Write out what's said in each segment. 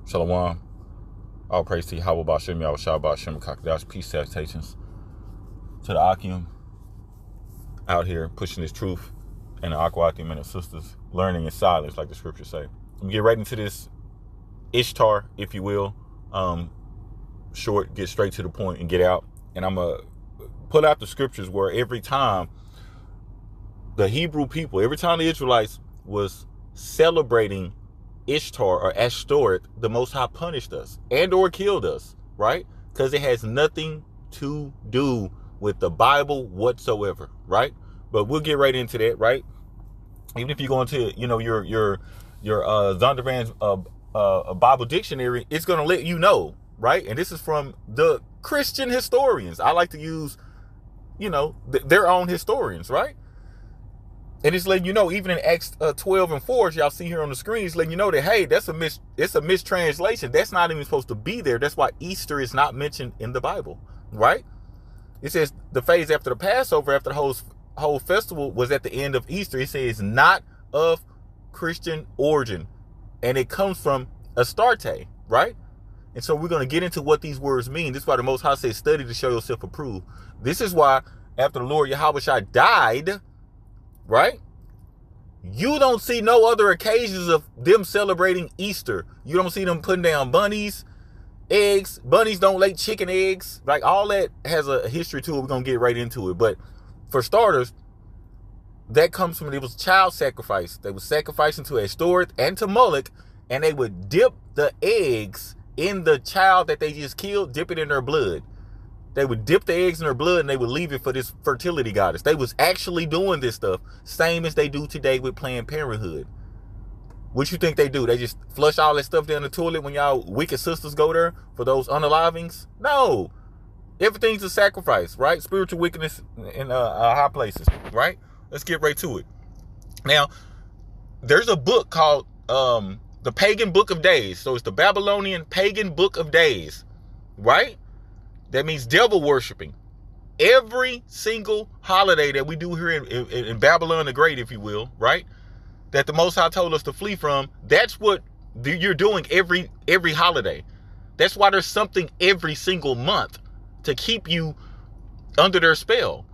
Shalom. All praise to Yahweh Ba'Shem, Yahweh Shah Ba'Shem, Kakadash. Peace, salutations to the Akim out here pushing this truth, and the Aquatim and the sisters learning in silence, like the scriptures say. We get right into this Ishtar, if you will. Short, get straight to the point and get out. And I'm going to pull out the scriptures where every time the Hebrew people, every time the Israelites was celebrating Ishtar or Ashtoreth, the Most High punished us and or killed us, right? Because it has nothing to do with the Bible whatsoever, right? But we'll get right into that, right? Even if you go into, your Zondervan's Bible dictionary, it's going to let you know, right? And this is from the Christian historians. I like to use, their own historians, right? And it's letting you know, even in Acts 12 and 4, as y'all see here on the screen, it's letting you know that, hey, it's a mistranslation. That's not even supposed to be there. That's why Easter is not mentioned in the Bible, right? It says the phase after the Passover, after the whole festival was at the end of Easter. It says not of Christian origin. And it comes from Astarte, right? And so we're going to get into what these words mean. This is why the Most High says, study to show yourself approved. This is why after the Lord Yahweh Shai died, right? You don't see no other occasions of them celebrating Easter. You don't see them putting down bunnies, eggs. Bunnies don't lay chicken eggs. Like, all that has a history to it. We're going to get right into it. But for starters, that comes from, it was child sacrifice. They were sacrificing to Ashtoreth and to Moloch, and they would dip the eggs in the child that they just killed, dip it in their blood. They would dip the eggs in their blood and they would leave it for this fertility goddess. They was actually doing this stuff, same as they do today with Planned Parenthood. What you think they do? They just flush all that stuff down the toilet when y'all wicked sisters go there for those unalivings? No. Everything's a sacrifice, right? Spiritual wickedness in high places, right? Let's get right to it. Now, there's a book called the Pagan Book of Days. So it's the Babylonian Pagan Book of Days, right? That means devil worshiping. Every single holiday that we do here in Babylon the Great, if you will, right? That the Most High told us to flee from. That's what you're doing every holiday. That's why there's something every single month to keep you under their spell,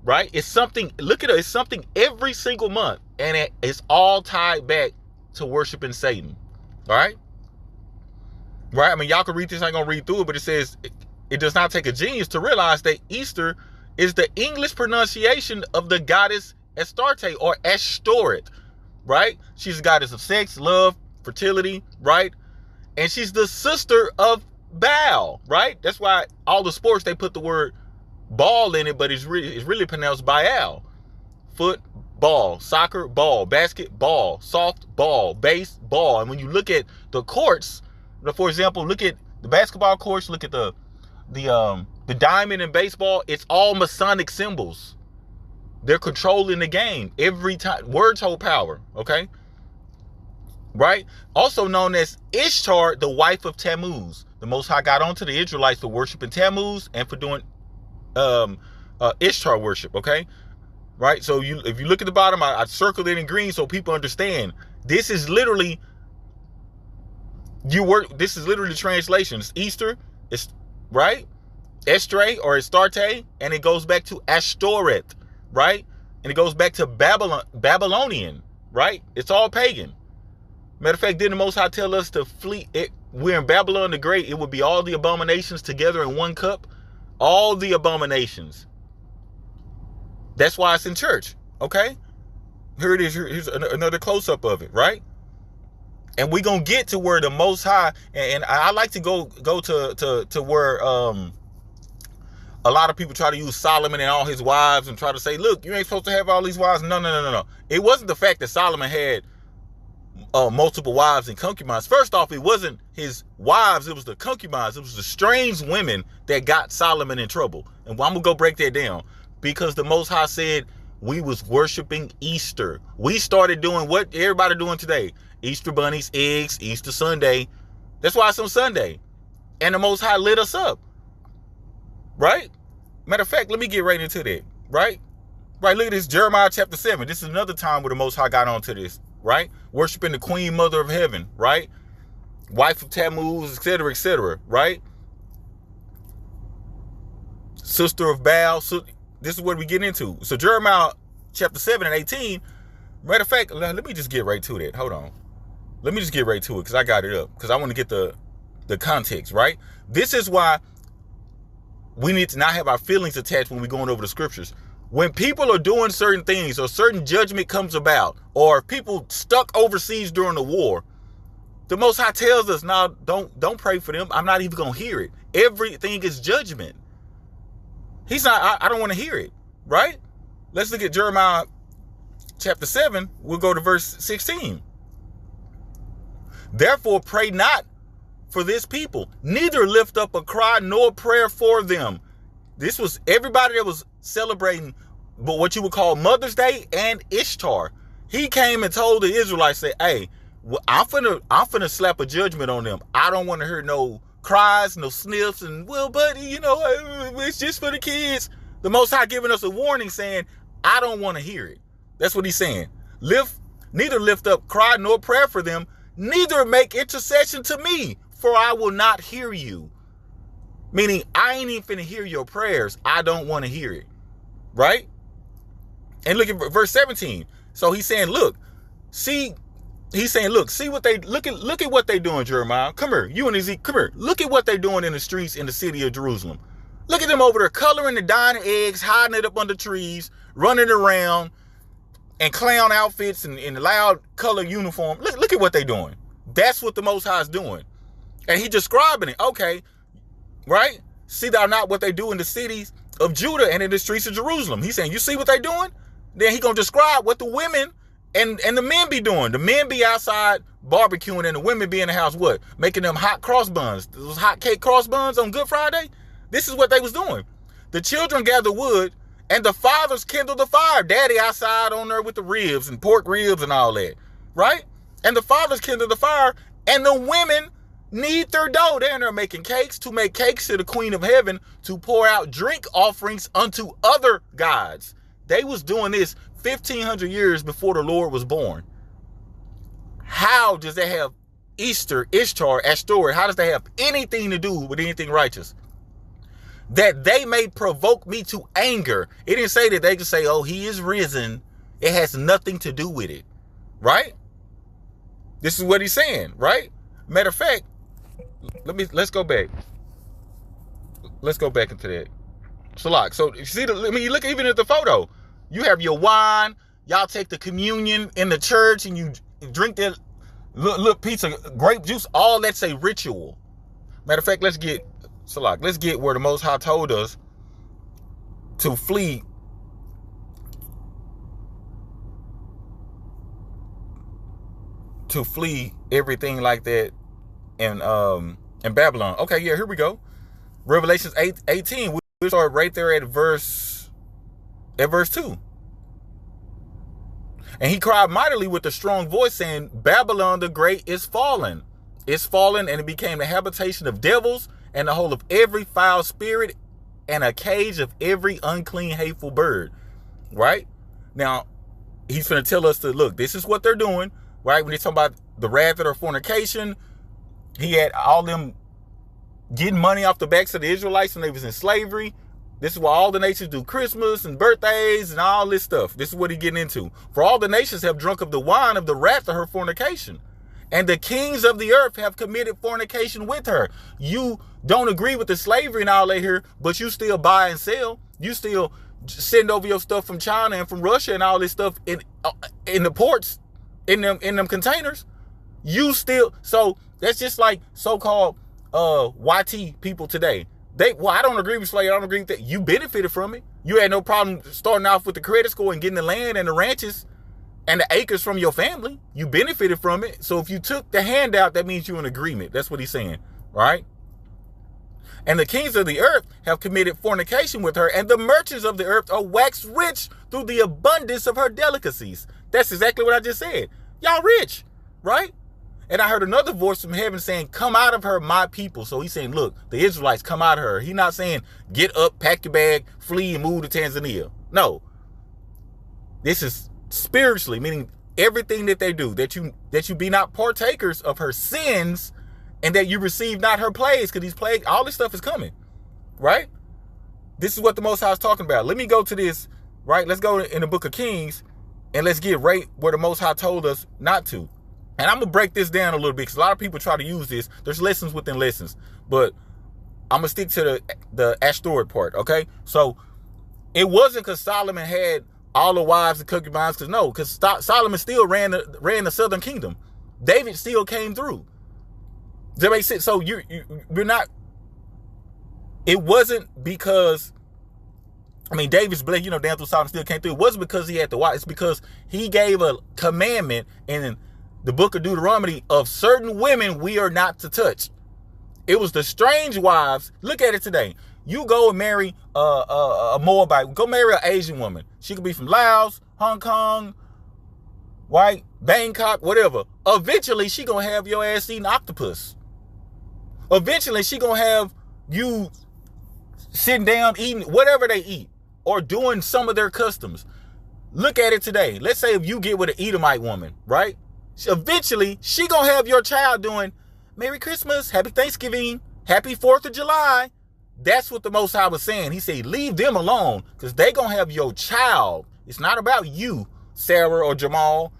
right? It's something, look at it, it's something every single month. And it's all tied back to worshiping Satan, all right? Right? I mean, y'all can read this. I ain't going to read through it, but it says, it does not take a genius to realize that Easter is the English pronunciation of the goddess Astarte or Ashtoreth, right? She's a goddess of sex, love, fertility, right? And she's the sister of Baal, right? That's why all the sports, they put the word ball in it, but it's really pronounced Baal. Football, soccer, ball, basketball, softball, baseball. And when you look at the courts, for example, look at the basketball courts, look at the diamond in baseball, it's all Masonic symbols. They're controlling the game every time. Words hold power, okay? Right? Also known as Ishtar, the wife of Tammuz. The Most High got onto the Israelites for worshiping Tammuz and for doing Ishtar worship, okay? Right? So if you look at the bottom, I circled it in green so people understand. This is literally this is literally the translation. It's Easter, it's right? Estre or Astarte, and it goes back to Ashtoreth, right? And it goes back to Babylonian, right? It's all pagan. Matter of fact, didn't the Most High tell us to flee? We're in Babylon the Great. It would be all the abominations together in one cup. All the abominations. That's why it's in church, okay? Here it is. Here's another close-up of it, right? And we're going to get to where the Most High, and I like to go to where a lot of people try to use Solomon and all his wives and try to say, look, you ain't supposed to have all these wives. No. It wasn't the fact that Solomon had multiple wives and concubines. First off, it wasn't his wives. It was the concubines. It was the strange women that got Solomon in trouble. And I'm going to go break that down because the Most High said we was worshiping Easter. We started doing what everybody doing today. Easter bunnies, eggs, Easter Sunday. That's why it's on Sunday. And the Most High lit us up. Right? Matter of fact, let me get right into that. Right? Right, look at this, Jeremiah chapter 7. This is another time where the Most High got onto this. Right? Worshiping the Queen Mother of Heaven. Right? wife of Tammuz, etc., right? Sister of Baal. So this is what we get into. So Jeremiah chapter 7 and 18. Matter of fact, let me just get right to that. Hold on. Let me just get right to it because I got it up. Because I want to get the context, right? This is why we need to not have our feelings attached when we're going over the scriptures. When people are doing certain things or certain judgment comes about, or people stuck overseas during the war, the Most High tells us, now don't pray for them. I'm not even going to hear it. Everything is judgment. He's not, I don't want to hear it, right? Let's look at Jeremiah chapter 7. We'll go to verse 16. Therefore, pray not for this people, neither lift up a cry nor prayer for them. This was everybody that was celebrating but what you would call Mother's Day and Ishtar. He came and told the Israelites, say, hey, I'm finna slap a judgment on them. I don't want to hear no cries, no sniffs, and well, buddy, it's just for the kids. The Most High giving us a warning saying, I don't want to hear it. That's what he's saying. Neither lift up cry nor prayer for them, neither make intercession to me, for I will not hear you. Meaning, I ain't even finna hear your prayers. I don't want to hear it. Right? And look at verse 17. So he's saying, see what they look at what they doing, Jeremiah. Come here, you and Ezekiel, come here. Look at what they doing in the streets in the city of Jerusalem. Look at them over there coloring the dying eggs, hiding it up under trees, running around and clown outfits and loud color uniform. Look at what they doing. That's what the Most High is doing. And he describing it. Okay, right? See thou not what they do in the cities of Judah and in the streets of Jerusalem. He's saying, you see what they doing? Then he gonna describe what the women and the men be doing. The men be outside barbecuing and the women be in the house, what? Making them hot cross buns. Those hot cake cross buns on Good Friday. This is what they was doing. The children gather wood and the fathers kindle the fire. Daddy outside on there with the ribs and pork ribs and all that, right? And the fathers kindle the fire and the women knead their dough. They're in there making cakes to make cakes to the Queen of Heaven to pour out drink offerings unto other gods. They was doing this 1,500 years before the Lord was born. How does that have Ishtar, Ashtoreth? How does that have anything to do with anything righteous? That they may provoke me to anger. It didn't say that they could say, oh, he is risen. It has nothing to do with it, right? This is what he's saying, right? Matter of fact, let's go back. Let's go back into that. So you see, you look even at the photo. You have your wine. Y'all take the communion in the church and you drink that little piece of grape juice. All that's a ritual. Matter of fact, let's get where the Most High told us to flee. To flee everything like that in Babylon. Okay, yeah, here we go. Revelations 8:18. We start right there at verse 2. And he cried mightily with a strong voice, saying, Babylon the great is fallen. It's fallen, and it became the habitation of devils, and the hole of every foul spirit, and a cage of every unclean, hateful bird. Right? Now, he's going to tell us to look, this is what they're doing. Right? When they talk about the wrath of their fornication, he had all them getting money off the backs of the Israelites when they was in slavery. This is why all the nations do Christmas and birthdays and all this stuff. This is what he's getting into. For all the nations have drunk of the wine of the wrath of her fornication. And the kings of the earth have committed fornication with her. You don't agree with the slavery and all that here, but you still buy and sell. You still send over your stuff from China and from Russia and all this stuff in the ports, in them containers. You still, so that's just like so-called YT people today. I don't agree with slavery. I don't agree with that. You benefited from it. You had no problem starting off with the credit score and getting the land and the ranches and the acres from your family. You benefited from it. So if you took the handout, that means you're in agreement. That's what he's saying, right? And the kings of the earth have committed fornication with her, and the merchants of the earth are waxed rich through the abundance of her delicacies. That's exactly what I just said. Y'all rich, right? And I heard another voice from heaven saying, come out of her, my people. So he's saying, look, the Israelites, come out of her. He's not saying, get up, pack your bag, flee, and move to Tanzania. No. This is spiritually, meaning everything that they do, that you be not partakers of her sins and that you receive not her plagues, because these plagues, all this stuff is coming, right? This is what the Most High is talking about. Let me go to this, right? Let's go in the book of Kings, and let's get right where the Most High told us not to. And I'm going to break this down a little bit, because a lot of people try to use this. There's lessons within lessons, but I'm going to stick to the Ashtoreth part, okay? So it wasn't because Solomon had all the wives and concubines, because Solomon still ran the southern kingdom. David still came through. Does that make sense? So you're not, it wasn't because, David's blessed, down through Solomon still came through. It wasn't because he had the wife. It's because he gave a commandment in the book of Deuteronomy of certain women we are not to touch. It was the strange wives. Look at it today. You go and marry a Moabite. Go marry an Asian woman. She could be from Laos, Hong Kong, right? Bangkok, whatever. Eventually, she gonna have your ass eating octopus. Eventually, she gonna have you sitting down eating whatever they eat or doing some of their customs. Look at it today. Let's say if you get with an Edomite woman, right? Eventually, she gonna have your child doing Merry Christmas, Happy Thanksgiving, Happy 4th of July. That's what the Most High was saying. He said, leave them alone, because they gonna have your child. It's not about you, Sarah or Jamal,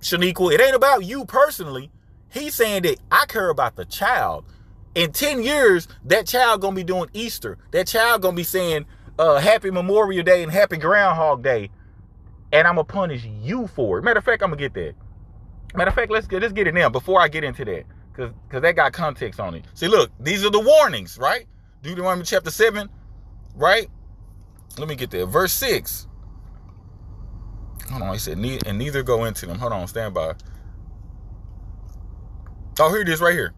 Shaniqua. It ain't about you personally. He's saying that I care about the child. In 10 years, that child gonna be doing Easter. That child gonna be saying Happy Memorial Day and Happy Groundhog Day. And I'm gonna punish you for it. Matter of fact, I'm gonna get that. Matter of fact, let's get it now before I get into that. Because that got context on it. See, look, these are the warnings, right? Deuteronomy chapter 7, right? Let me get there. Verse 6. Hold on, he said, and neither go into them. Hold on, stand by. Oh, here it is right here.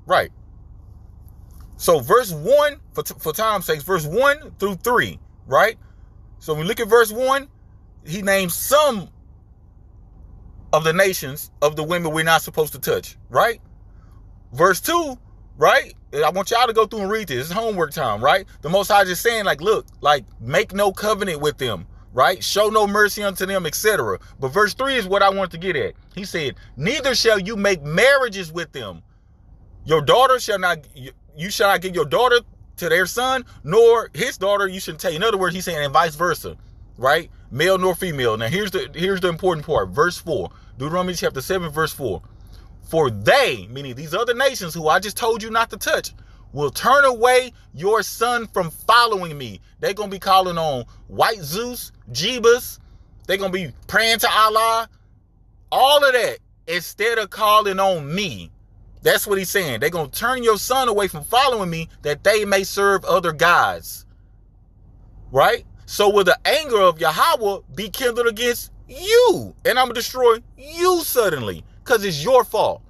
Right. So verse 1, for time's sake, verse 1 through 3, right? So when we look at verse 1, he names some of the nations of the women we're not supposed to touch, right? Verse 2, right? I want y'all to go through and read this. It's homework time, right? The Most High just saying, look, make no covenant with them, right? Show no mercy unto them, etc. But verse 3 is what I want to get at. He said, neither shall you make marriages with them. Your daughter you shall not give your daughter to their son, nor his daughter you shouldn't take. In other words, he's saying, and vice versa, right? Male nor female. Now here's the important part. Verse 4, Deuteronomy chapter 7, verse 4. For they, meaning these other nations who I just told you not to touch, will turn away your son from following me. They're going to be calling on white Zeus, Jebus. They're going to be praying to Allah. All of that instead of calling on me. That's what he's saying. They're going to turn your son away from following me that they may serve other gods. Right? So will the anger of Yahweh be kindled against you? And I'm going to destroy you suddenly. Because it's your fault.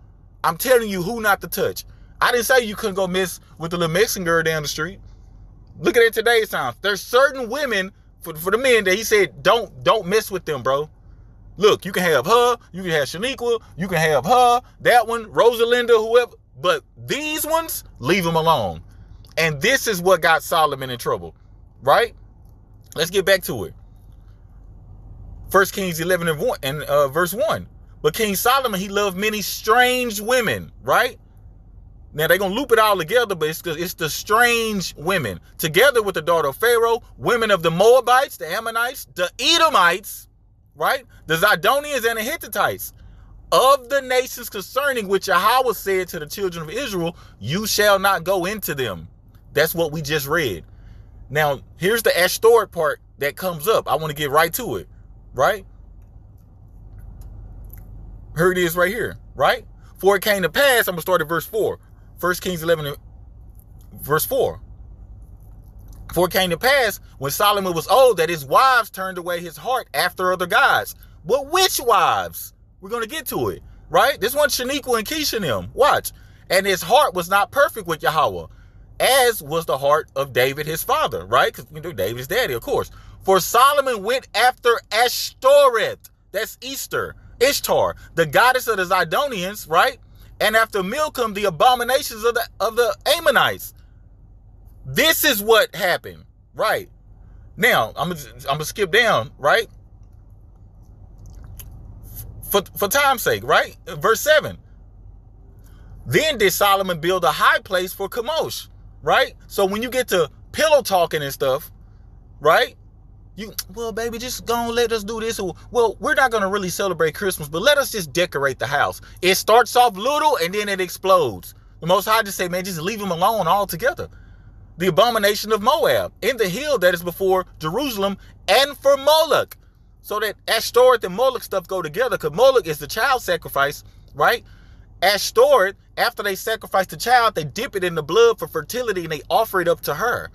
I'm telling you who not to touch. I didn't say you couldn't go mess with the little Mexican girl down the street. Look at it today's time. There's certain women, for the men, that he said, don't mess with them, bro. Look, you can have her, you can have Shaniqua, you can have her, that one, Rosalinda, whoever. But these ones, leave them alone. And this is what got Solomon in trouble, right? Let's get back to it. 1 Kings 11 and verse 1. But King Solomon, he loved many strange women, right? Now, they're going to loop it all together, but it's the strange women. Together with the daughter of Pharaoh, women of the Moabites, the Ammonites, the Edomites, right? The Zidonians and the Hittites. Of the nations concerning which Yahweh said to the children of Israel, you shall not go into them. That's what we just read. Now, here's the Ashtoreth part that comes up. I want to get right to it, right? Here it is right here, right? For it came to pass, I'm going to start at verse 4. 1 Kings 11, verse 4. For it came to pass, when Solomon was old, that his wives turned away his heart after other gods. But which wives? We're going to get to it, right? This one's Shaniqua and Keisha and them. Watch. And his heart was not perfect with Yahweh, as was the heart of David his father, right? Because David's daddy, of course. For Solomon went after Ashtoreth. That's Ishtar, the goddess of the Zidonians, right? And after Milcom, the abominations of the Ammonites. This is what happened, right? Now, I'm gonna skip down, right? For time's sake, right? Verse 7. Then did Solomon build a high place for Chemosh, right? So when you get to pillow talking and stuff, right? Well, baby, just go on, let us do this. Well, we're not going to really celebrate Christmas, but let us just decorate the house. It starts off little and then it explodes. The Most High just say, man, just leave them alone altogether. The abomination of Moab in the hill that is before Jerusalem and for Moloch. So that Ashtoreth and Moloch stuff go together, because Moloch is the child sacrifice, right? Ashtoreth, after they sacrifice the child, they dip it in the blood for fertility and they offer it up to her.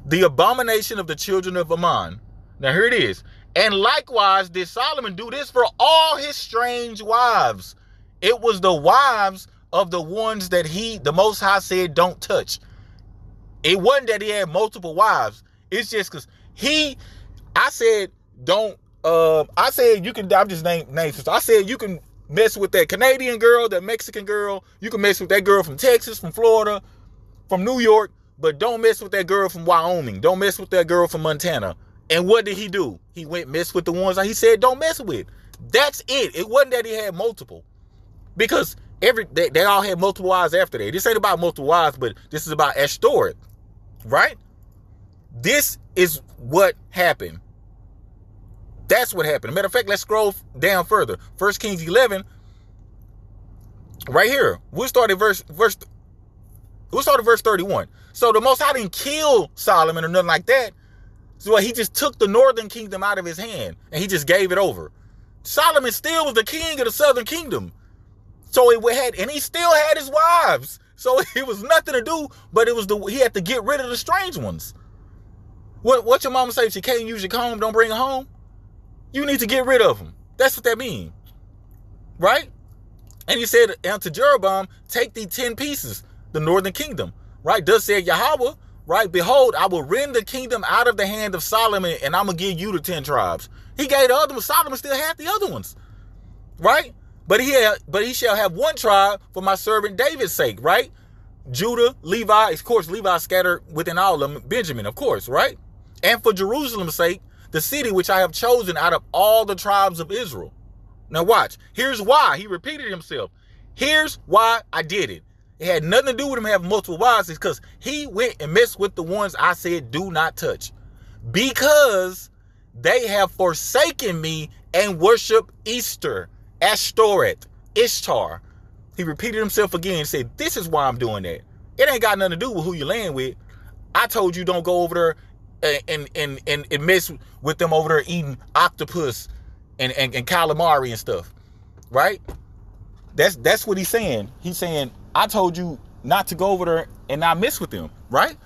The abomination of the children of Ammon. Now here it is. And likewise did Solomon do this for all his strange wives. It was the wives of the ones that the Most High said don't touch. It wasn't that he had multiple wives. It's just because I said you can, I'm just name names. I said you can mess with that Canadian girl, that Mexican girl. You can mess with that girl from Texas, from Florida, from New York. But don't mess with that girl from Wyoming. Don't mess with that girl from Montana. And what did he do? He went mess with the ones that he said don't mess with. That's it. It wasn't that he had multiple. Because they all had multiple wives after that. This ain't about multiple wives, but this is about Ashtoreth. Right? This is what happened. That's what happened. Matter of fact, let's scroll down further. 1 Kings 11. Right here. We'll start at verse 31. So the Most High didn't kill Solomon or nothing like that. So he just took the northern kingdom out of his hand and he just gave it over. Solomon still was the king of the southern kingdom. So and he still had his wives. So it was nothing to do, but he had to get rid of the strange ones. What your mama say? If you can't use your comb, don't bring her home. You need to get rid of them. That's what that means. Right? And he said unto Jeroboam, take thee 10 pieces, the northern kingdom. Right? Thus said Yahweh, right? Behold, I will rend the kingdom out of the hand of Solomon, and I'm going to give you the 10 tribes. He gave the other ones. Solomon still had the other ones. Right? But he shall have one tribe for my servant David's sake, right? Judah, Levi, of course, Levi scattered within all of them, Benjamin, of course, right? And for Jerusalem's sake, the city which I have chosen out of all the tribes of Israel. Now watch. Here's why. He repeated himself. Here's why I did it. It had nothing to do with him having multiple wives. It's because he went and messed with the ones I said do not touch. Because they have forsaken me and worship Ishtar, Ashtoreth, Ishtar. He repeated himself again and said, this is why I'm doing that. It ain't got nothing to do with who you laying with. I told you don't go over there and mess with them over there eating octopus and calamari and stuff. Right? That's what he's saying. He's saying, I told you not to go over there and not mess with them, right?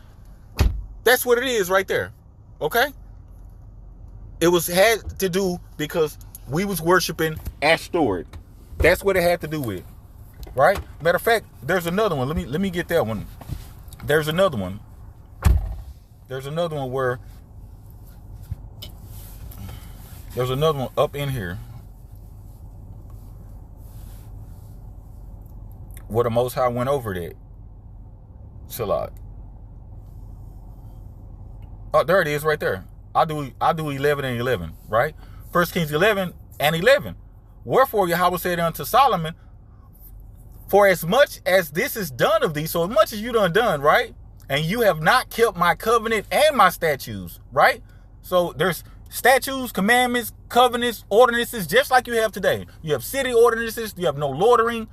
That's what it is right there. Okay? It had to do because we was worshiping Ashtoreth. That's what it had to do with. Right? Matter of fact, there's another one. Let me get that one. There's another one. There's another one where there's another one up in here. Where the Most High went over that. Salat. Oh, there it is right there. I do 11 and 11, right? 1 Kings 11 and 11. Wherefore Yahweh said unto Solomon, for as much as this is done of thee, so as much as you done, right? And you have not kept my covenant and my statutes, right? So there's statutes, commandments, covenants, ordinances, just like you have today. You have city ordinances, you have no loitering,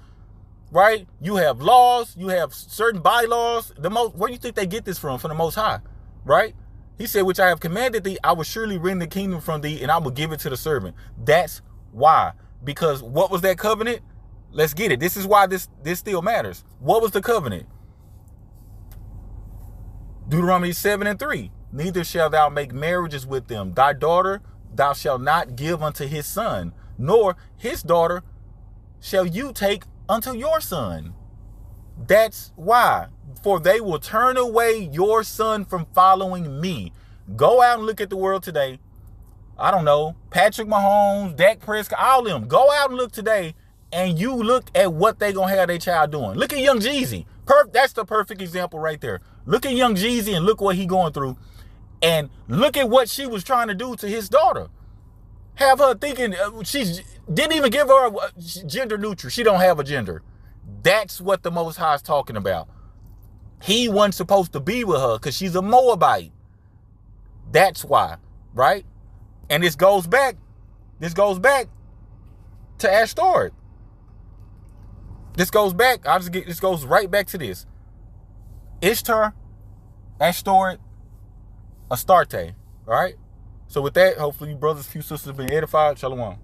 right? You have laws, you have certain bylaws. Where do you think they get this from the Most High, right? He said, which I have commanded thee, I will surely rend the kingdom from thee, and I will give it to the servant. That's why. Because what was that covenant? Let's get it. This is why this still matters. What was the covenant? Deuteronomy 7 and 3. Neither shalt thou make marriages with them. Thy daughter thou shalt not give unto his son, nor his daughter shall you take unto your son. That's why. For they will turn away your son from following me. Go out and look at the world today. I don't know. Patrick Mahomes, Dak Prescott, all of them. Go out and look today, and you look at what they gonna have their child doing. Look at young Jeezy. That's the perfect example right there. Look at young Jeezy and look what he going through. And look at what she was trying to do to his daughter. Have her thinking she didn't even give her gender neutral. She don't have a gender. That's what the Most High is talking about. He wasn't supposed to be with her because she's a Moabite. That's why, right? And this goes back to Ashtoreth. This goes right back to this. Ishtar, Ashtoreth, Astarte. All right? So with that, hopefully you brothers, few sisters have been edified. Shalom.